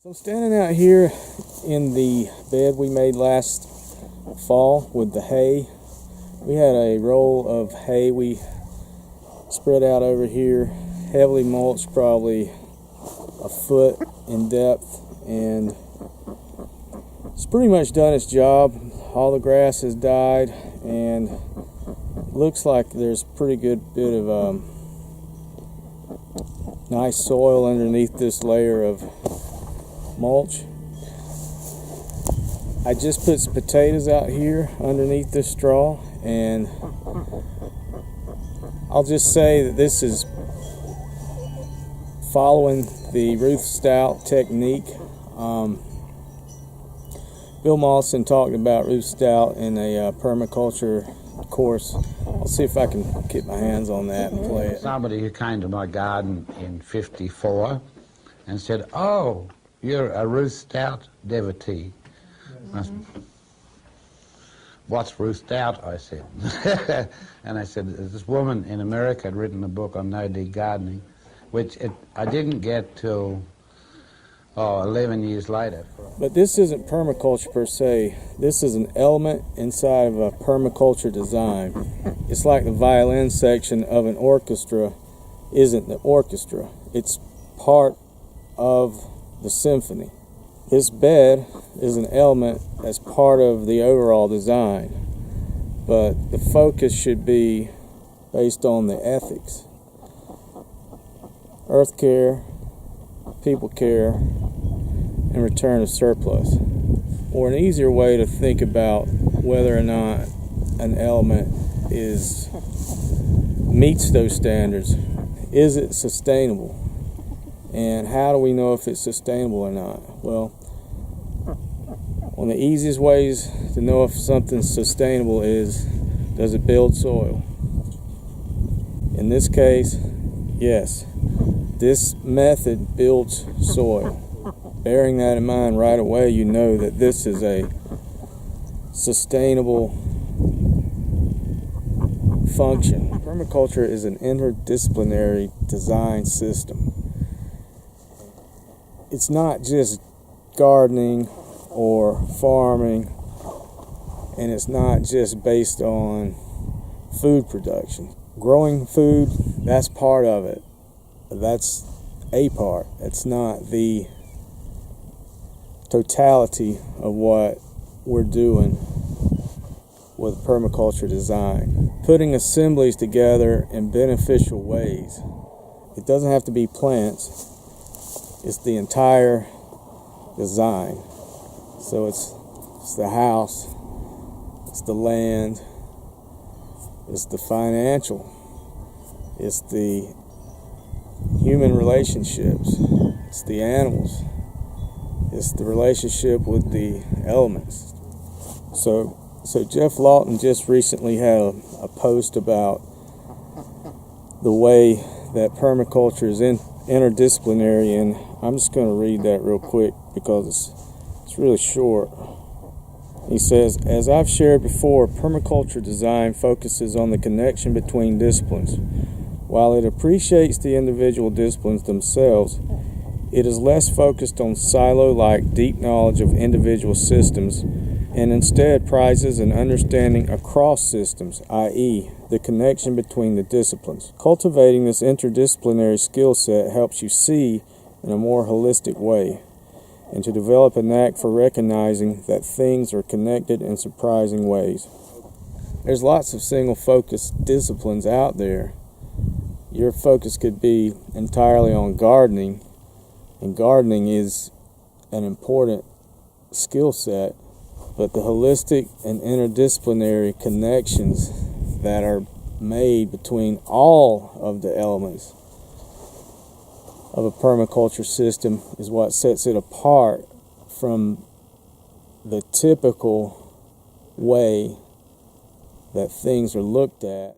So I'm standing out here in the bed we made last fall with the hay. We had a roll of hay we spread out over here, heavily mulched, probably a foot in depth, and it's pretty much done its job. All the grass has died, and it looks like there's a pretty good bit of nice soil underneath this layer of mulch. I just put some potatoes out here underneath this straw, and I'll just say that this is following the Ruth Stout technique. Bill Mollison talked about Ruth Stout in a permaculture course. I'll see if I can get my hands on that and play it. Somebody who came to my garden in '54 and said, "Oh, you're a Ruth Stout devotee." "What's Ruth Stout?" I said. And I said, this woman in America had written a book on no-dig gardening, which I didn't get till 11 years later. But this isn't permaculture per se. This is an element inside of a permaculture design. It's like the violin section of an orchestra isn't the orchestra. It's part of the symphony. This bed is an element that's part of the overall design, but the focus should be based on the ethics. Earth care, people care, and return of surplus. Or an easier way to think about whether or not an element meets those standards. Is it sustainable? And how do we know if it's sustainable or not? Well, one of the easiest ways to know if something's sustainable is, does it build soil? In this case, yes. This method builds soil. Bearing that in mind right away, you know that this is a sustainable function. Permaculture is an interdisciplinary design system. It's not just gardening or farming, and it's not just based on food production. Growing food, that's part of it. That's a part. It's not the totality of what we're doing with permaculture design. Putting assemblies together in beneficial ways. It doesn't have to be plants. It's the entire design. So it's the house, it's the land, it's the financial, it's the human relationships, it's the animals, it's the relationship with the elements. So Jeff Lawton just recently had a post about the way that permaculture is interdisciplinary, and I'm just going to read that real quick because it's really short. He says, "As I've shared before, permaculture design focuses on the connection between disciplines. While it appreciates the individual disciplines themselves, it is less focused on silo-like deep knowledge of individual systems, and instead prizes an understanding across systems, i.e., the connection between the disciplines. Cultivating this interdisciplinary skill set helps you see in a more holistic way, and to develop a knack for recognizing that things are connected in surprising ways." There's lots of single-focused disciplines out there. Your focus could be entirely on gardening, and gardening is an important skill set, but the holistic and interdisciplinary connections that are made between all of the elements of a permaculture system is what sets it apart from the typical way that things are looked at